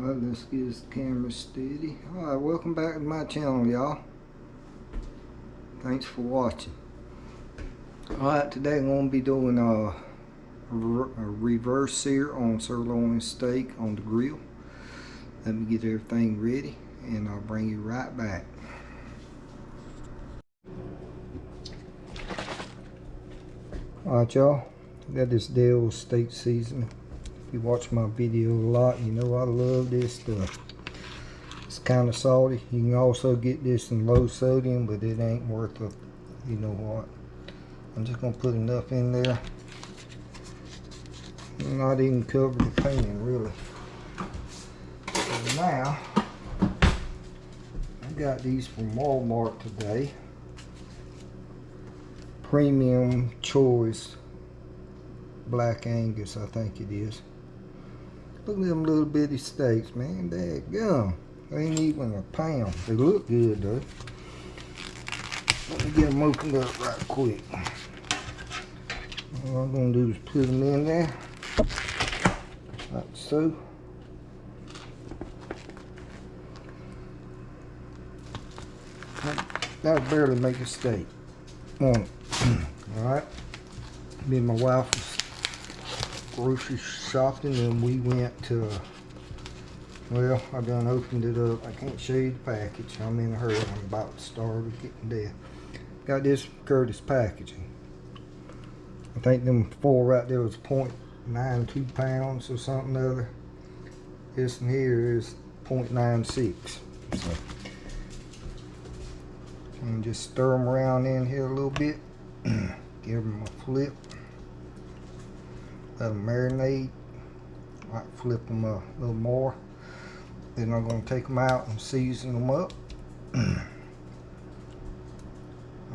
Alright, let's get this camera steady. Alright, welcome back to my channel, y'all. Thanks for watching. Alright, today I'm going to be doing a reverse sear on sirloin steak on the grill. Let me get everything ready and I'll bring you right back. Alright, y'all, got this Dell steak seasoning. If you watch my video a lot, you know I love this stuff. It's kind of salty. You can also get this in low sodium, but it ain't worth it. You know what? I'm just gonna put enough in there. Not even cover the pan, really. So now, I got these from Walmart today. Premium Choice Black Angus, I think it is. Look at them little bitty steaks, man. Daggum. They ain't even a pound. They look good though. Let me get them opened up right quick. All I'm gonna do is put them in there, like so. That'll barely make a steak on it. Alright. Me and my wife was grocery shopping and we went to, well, I done opened it up. I can't show you the package. I'm in a hurry. I'm about to starve of getting dead. Got this Curtis packaging. I think them four right there was 0.92 pounds or something other. This one here is 0.96. So, and just stir them around in here a little bit. Give them a flip. Let them marinate. Might flip them a little more. Then I'm going to take them out and season them up. I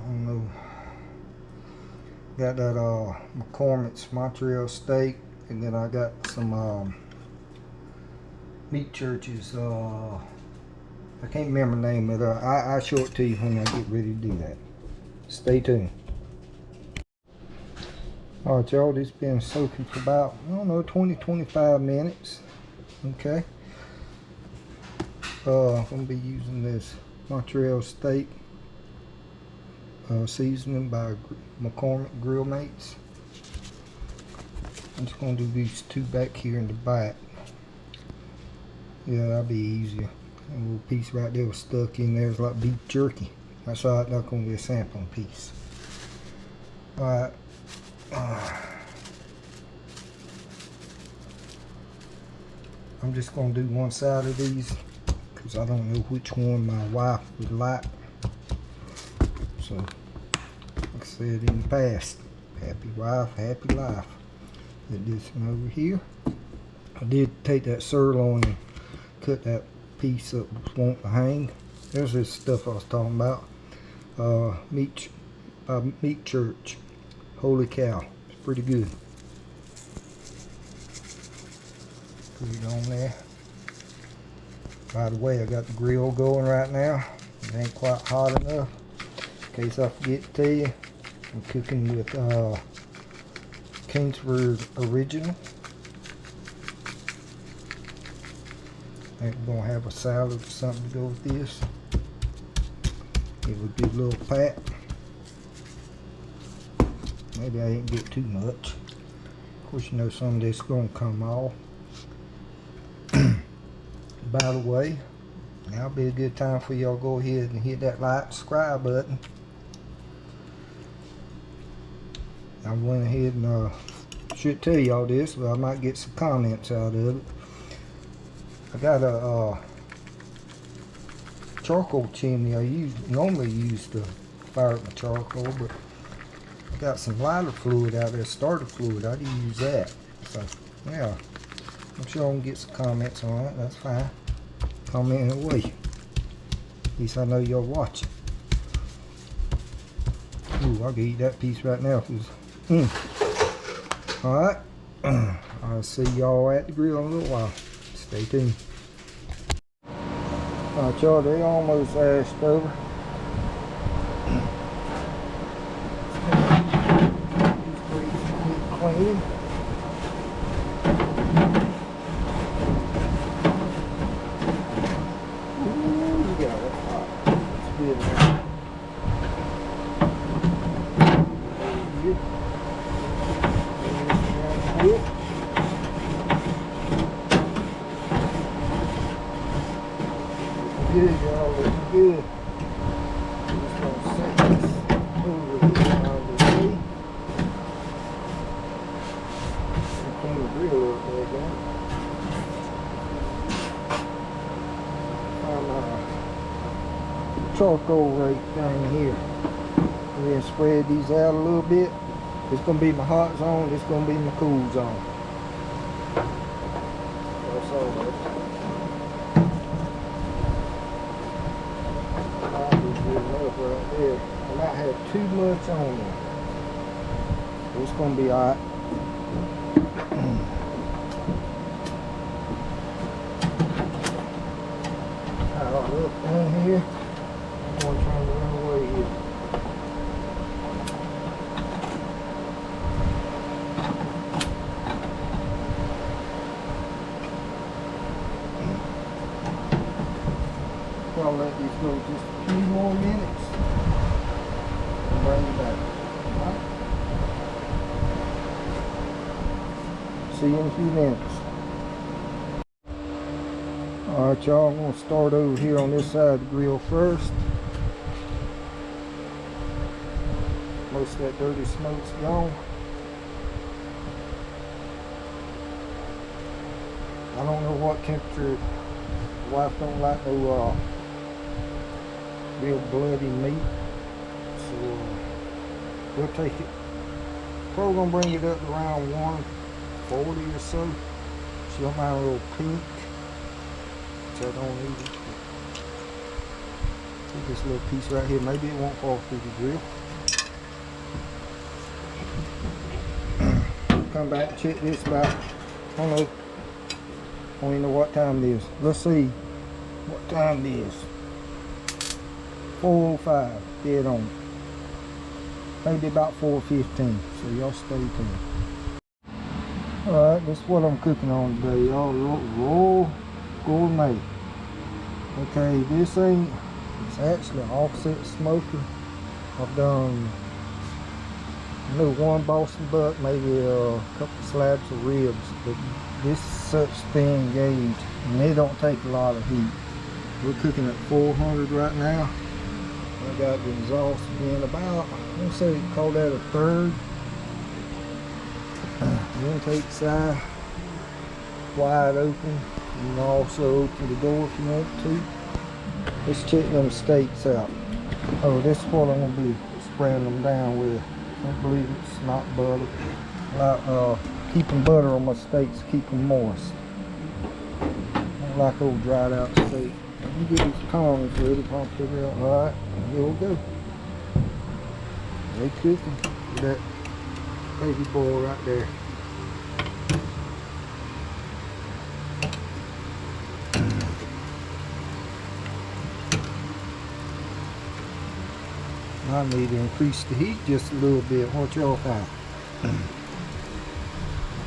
don't know. Got that McCormick's Montreal steak, and then I got some meat churches. I can't remember the name of it. I'll show it to you when I get ready to do that. Stay tuned. Alright, y'all, this been soaking for about, I don't know, 20-25 minutes. Okay. I'm going to be using this Montreal steak seasoning by McCormick Grill Mates. I'm just going to do these two back here in the back. Yeah, that'll be easier. A little piece right there was stuck in there. It's like beef jerky. That's right, that's going to be a sampling piece. Alright. I'm just going to do one side of these because I don't know which one my wife would like. So, like I said in the past, happy wife, happy life. Get this one over here. I did take that sirloin and cut that piece up that won't hang. There's this stuff I was talking about. Meat Church. Holy cow, it's pretty good. Put it on there. By the way, I got the grill going right now. It ain't quite hot enough. In case I forget to tell you, I'm cooking with Kingsford Original. I think we're going to have a salad or something to go with this. Give it a good little pat. Maybe I didn't get too much. Of course, you know some of this is going to come off. By the way, now will be a good time for y'all to go ahead and hit that like, subscribe button. I went ahead and should tell y'all this, but I might get some comments out of it. I got a charcoal chimney. I normally use to fire up my charcoal, but I got some lighter fluid out there, starter fluid. I didn't use that. So, yeah. I'm sure I can get some comments on it. That's fine. Comment away. At least I know y'all watching. Ooh, I can eat that piece right now. Alright. I'll see y'all at the grill in a little while. Stay tuned. Alright, y'all, they almost ashed over. Clean. good, y'all. Looking good. Just gonna set this over here out of the way. Clean the grill up there, guys. Find my charcoal rake thing here. And then spread these out a little bit. It's gonna be my hot zone. It's gonna be my cool zone. That's all that. Right there. I might have too much on there. It's gonna be alright. Alright, look down here. I'm going to try to run away here. I'll let these go just a few more minutes and bring it back. Alright. See you in a few minutes. Alright, y'all, I'm going to start over here on this side of the grill first. Most of that dirty smoke's gone. I don't know what temperature. The wife don't like no real bloody meat, so we'll take it. Probably gonna bring it up to around 140 or so. She don't mind a little pink, which I don't need it. Take this little piece right here. Maybe it won't fall through the grill. Come back and check this about, I don't know. I don't even know what time it is. Let's see what time it is. 4:05, dead on. Maybe about 4:15, so y'all stay tuned. Alright, that's what I'm cooking on today, y'all. Raw gourmet. Okay, this it's actually an offset smoker. I've done, I know, one Boston buck, maybe a couple slabs of ribs, but this is such thin gauge, and they don't take a lot of heat. We're cooking at 400 right now. I got the exhaust in about, I'm going to say, call that a third. Intake side wide open. You can also open the door if you want to. Let's check them steaks out. Oh, this is what I'm going to be spreading them down with. I believe it's not butter. Like keeping butter on my steaks, keep them moist. I don't like old dried out steak. You get these tongs ready, I'll figure out. Alright, here we go. They cooking. That baby boy right there. I need to increase the heat just a little bit. What y'all think?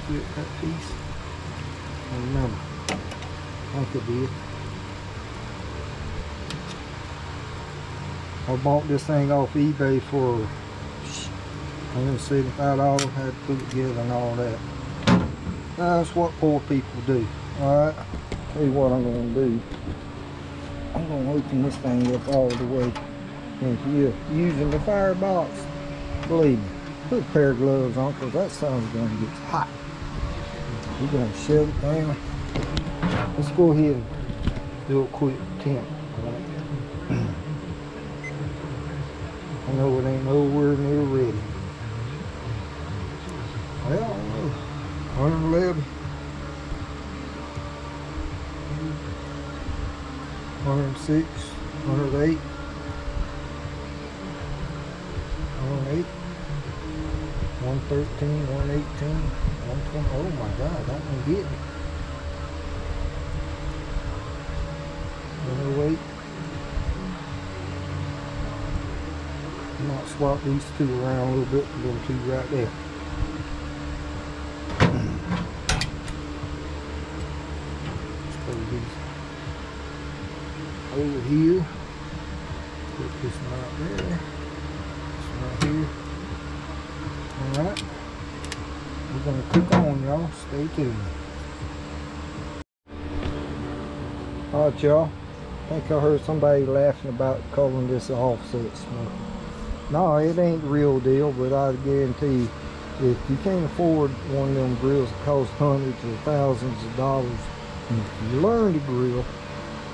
Flip that piece. And remember, I could be it. I bought this thing off eBay for $175. Had to put it together and all that. That's what poor people do. Alright, tell you what I'm going to do. I'm going to open this thing up all the way. And if you're using the firebox, believe me, put a pair of gloves on, because that sun's going to get hot. We're going to shut it down. Let's go ahead and do a quick temp. I know it ain't nowhere near ready. Well, I don't know. 111. 106. 108. 108. 113. 118. 120. Oh my God, that one get me. 108. I might swap these two around a little bit, them two right there. Let's put these over here. Put this one right there. This one right here. Alright. We're gonna cook on, y'all. Stay tuned. Alright, y'all. think I heard somebody laughing about calling this offset smoke. No, it ain't the real deal, but I guarantee you, if you can't afford one of them grills that cost hundreds or thousands of dollars, and if you learn to grill,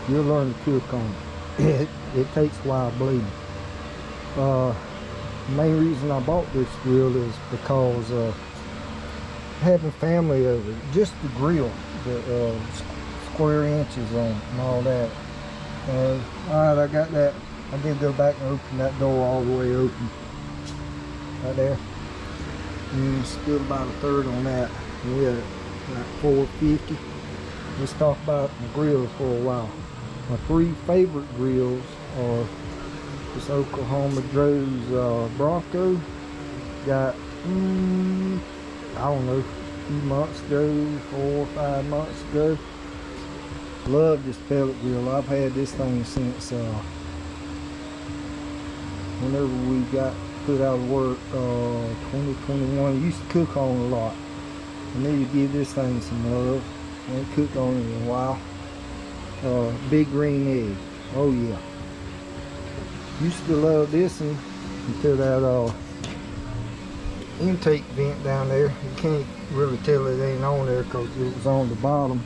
you'll learn to cook on it. It takes a while, believe me. The main reason I bought this grill is because having family over, just the grill, the square inches on and all that. Alright, I got that. I did go back and open that door all the way open. Right there. And still about a third on that. We had like 450. Let's talk about the grills for a while. My 3 favorite grills are this Oklahoma Joe's Bronco. Got, I don't know, a few months ago, 4 or 5 months ago. Love this pellet grill. I've had this thing since whenever we got put out of work, 2021. Used to cook on a lot. I need to give this thing some love. I ain't cooked on it in a while. Big green egg. Oh yeah. Used to love this one until that intake vent down there. You can't really tell it ain't on there because it was on the bottom.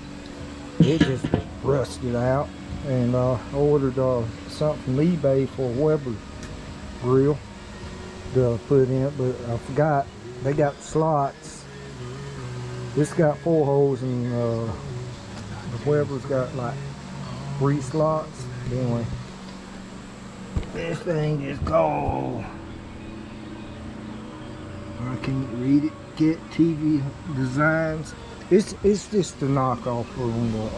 It just rusted out. And I ordered something from eBay for a Weber grill to put in it, but I forgot they got slots. This got 4 holes and the Weber's got like 3 slots. Anyway, this thing is called, I can't read it, Get TV Designs. It's just the knockoff from the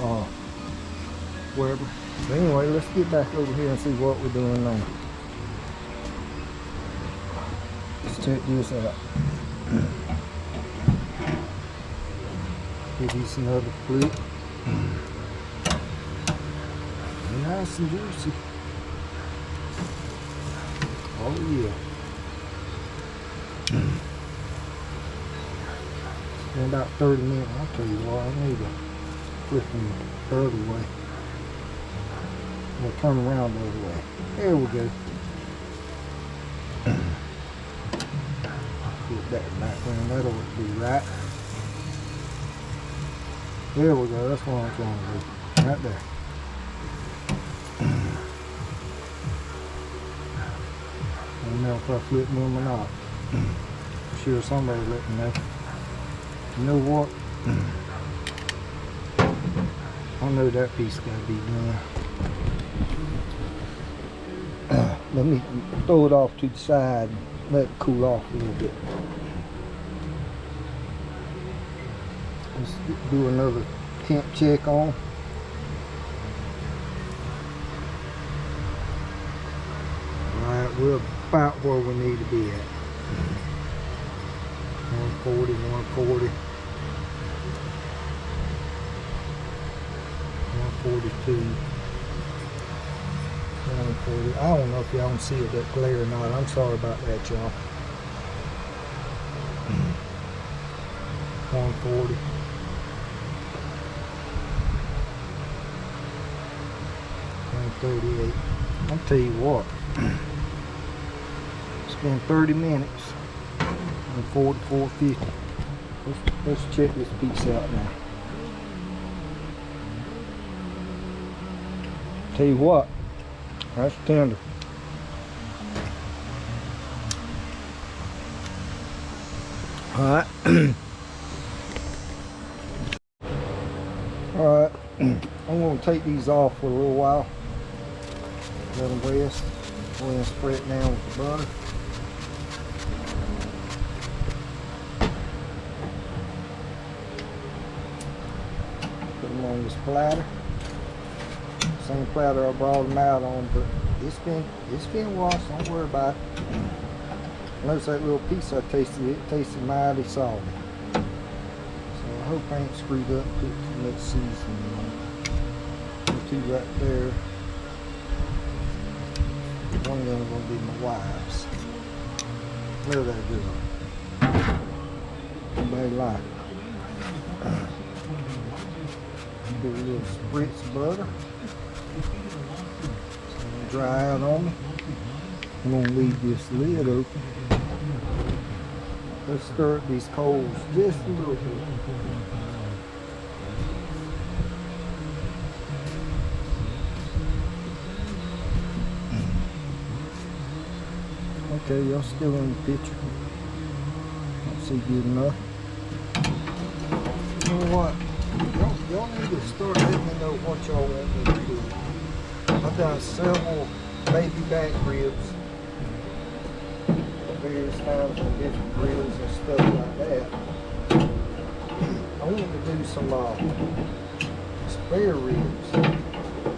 Weber. But anyway, let's get back over here and see what we're doing now. Let's check this out. Give these another flip. Nice and juicy. Oh yeah. In about 30 minutes, I'll tell you what, I need to flip them the other way. We'll turn around the other way. There we go. Flip that back around, that ought to be right. There we go, that's what I'm trying to do. Right there. I don't know if I flip them or not. I'm sure somebody let me know. You know what? I know that piece got to be done. Let me throw it off to the side and let it cool off a little bit. Let's do another temp check on. Alright, we're about where we need to be at. 140, 140. 142, 140. I don't know if y'all can see it that clear or not. I'm sorry about that, y'all. 140. 138. I'll tell you what. It's been 30 minutes. 140, 450. Let's check this piece out now. Tell you what, that's tender. Alright. Alright. I'm going to take these off for a little while. Let them rest. Go ahead and spread it down with the butter. Put them on this platter. Same platter I brought them out on, but it's been washed. Don't worry about it. Notice that little piece I tasted. It tasted mighty salty. So I hope I ain't screwed up. Put too much seasoning on. Put 2 right there. One of them is gonna be my wife's. Look at that good. Nobody like it. Do a little spritz of butter. dry out on me. I'm gonna leave this lid open. Let's stir up these coals just a little bit. Okay, y'all still in the picture. Don't see good enough. You know what? Y'all need to start letting me know what y'all want me to do. I've done several baby back ribs at various times on different grills and stuff like that. I want to do some spare ribs.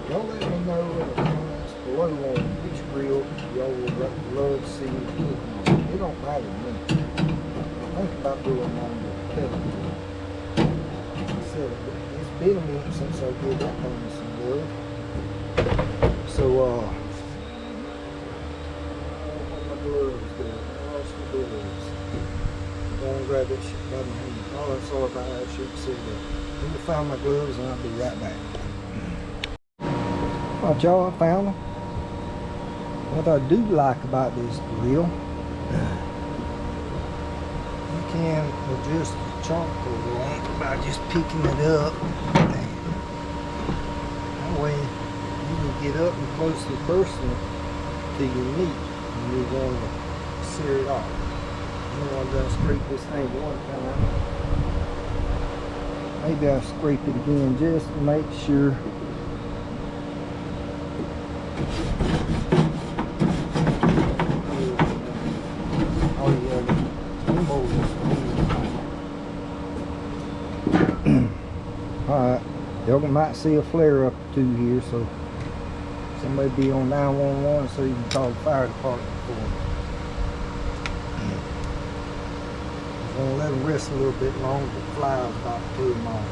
Y'all let me know in the comments below on which grill y'all would love to see me cook on. It don't matter to me. I think about doing them on the pellet grill. It's been a minute since I did that thing some love. So, my gloves there. I lost my gloves. Go and grab that shit by my hand. Oh, that's all about that shit. See that. Let me find my gloves and I'll be right back. Alright, y'all, I found them. What I do like about this grill, you can adjust the charcoal on it by just picking it up. That way you can get up and close to personal to your meat when you're going to sear it off. You know, I'm gonna scrape this thing one time. Maybe I'll scrape it again just to make sure. Oh yeah, alright, y'all might see a flare up or two here, so somebody be on 911 so you can call the fire department for them. I'm gonna let them rest a little bit longer. The flies about to pull them off.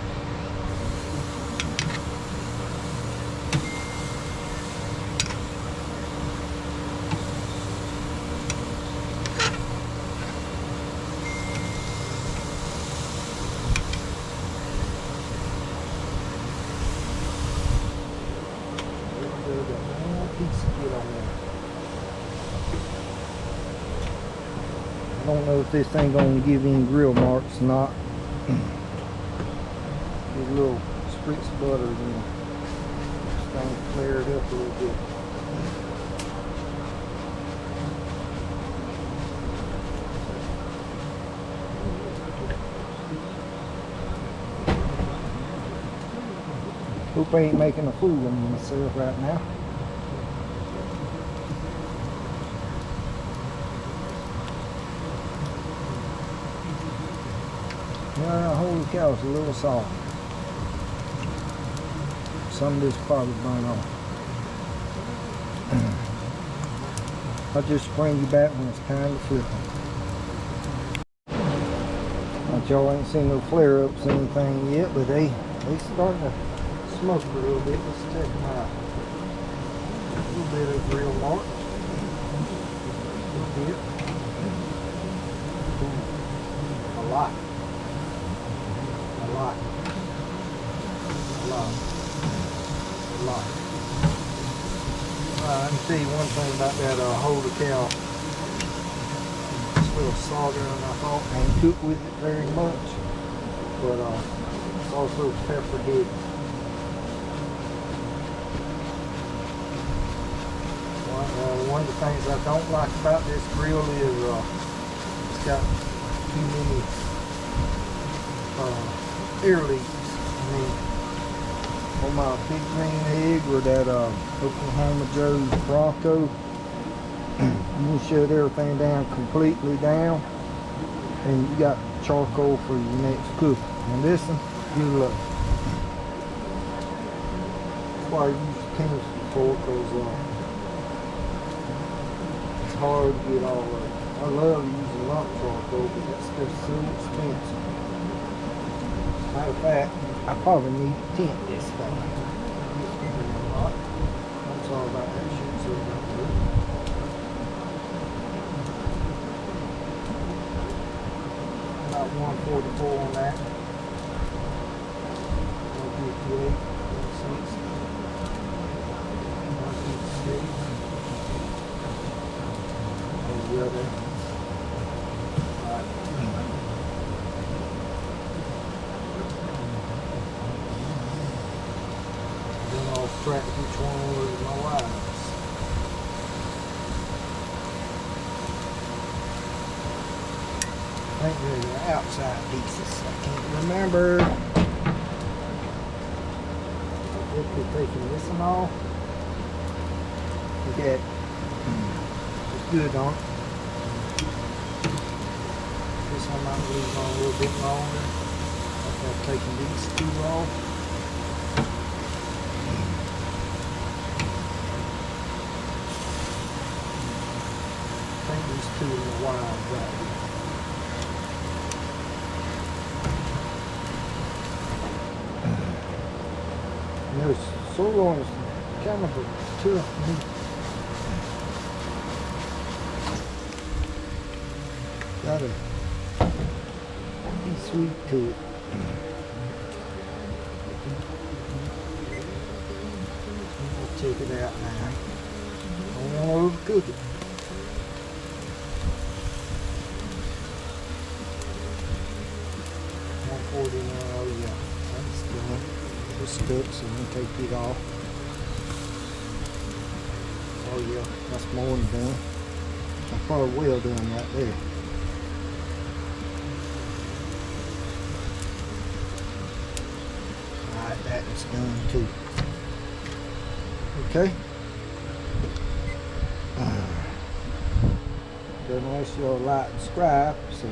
I don't know if this thing gonna give any grill marks or not. Get a little spritz of butter and this thing flare it up a little bit. Hope I ain't making a fool of myself right now. Holy cow, it's a little soft. Some of this probably burn off. I'll just bring you back when it's time to flip them. Now, y'all ain't seen no flare-ups or anything yet, but they starting to smoke a little bit. Let's check them out. A little bit of grill mark. A little bit. Ooh, a lot. A lot. I can tell you one thing about that holy cow. It's a little soggier than I thought. I ain't cooked with it very much, but it's also pepper heavy. One of the things I don't like about this grill is it's got too many air leaks. I mean, on my big green egg or that Oklahoma Joe's Bronco, you can shut everything down completely down and you got charcoal for your next cook. And this one, good luck. That's why I use King's before, because it's hard to get all of it. I love using lump charcoal, but that's just so expensive. Matter of fact, I probably need to tint this thing. I'm sorry about that shit, so about that. About 144 on that. 158, 160, 156. lost track of which one was my wife's. I think they're the outside pieces. I can't remember. If we're taking this one off, look at it's good on it. This one I'm leaving on a little bit longer. I've taken these two off. I think these two are the wild right here. You know, sirloin is kind of a tough meat. Gotta be sweet to it. I'll check it out now. I don't want to overcook it. Oh yeah, that's done. It's stuck, so I'm gonna take it off. Oh yeah, that's more than done. That's probably well done right there. Alright, that is done too. Okay. Don't ask y'all to like and subscribe, so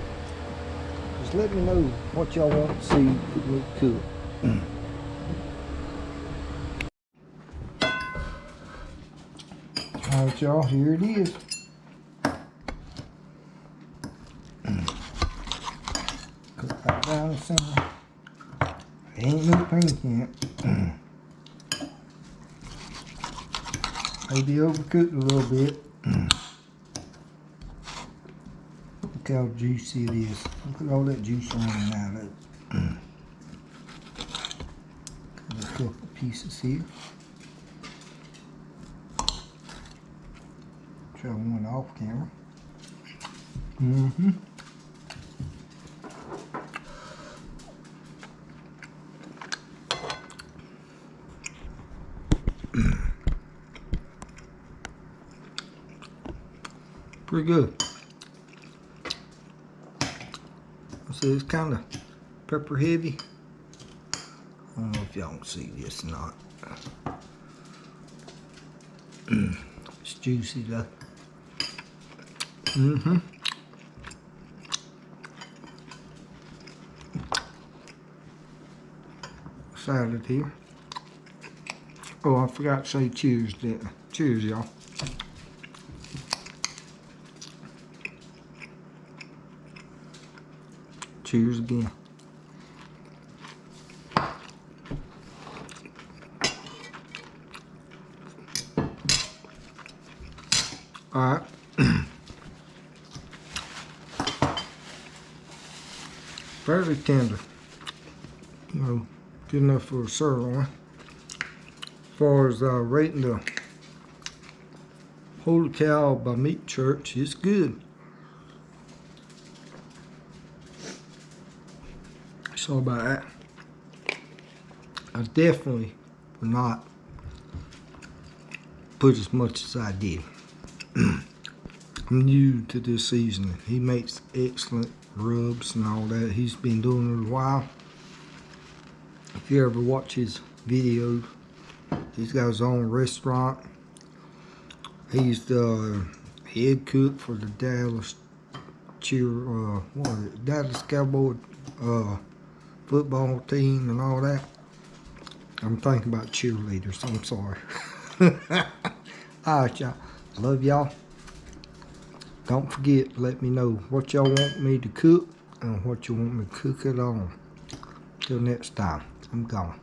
just let me know what y'all want to see me cook. Alright y'all, here it is. Cook that down the center. Ain't no pink yet. Maybe overcooked a little bit. Look how juicy it is. Look at all that juice running out of it. Got a couple pieces here. Try one off camera. Pretty good. So it's kind of pepper heavy. I don't know if y'all can see this or not. It's juicy though. Salad here. Oh, I forgot to say cheers, didn't I? Cheers, y'all. Cheers again. Alright. Fairly tender. You know, good enough for a sirloin. As far as rating the Holy Cow by Meat Church, it's good. So about that. I definitely would not put as much as I did. I'm new to this seasoning. He makes excellent rubs and all that. He's been doing it a while. If you ever watch his videos, he's got his own restaurant. He's the head cook for the Dallas Dallas Cowboy football team and all that. I'm thinking about cheerleaders. I'm sorry. Alright, y'all. Love y'all. Don't forget, let me know what y'all want me to cook and what you want me to cook it on. Till next time, I'm gone.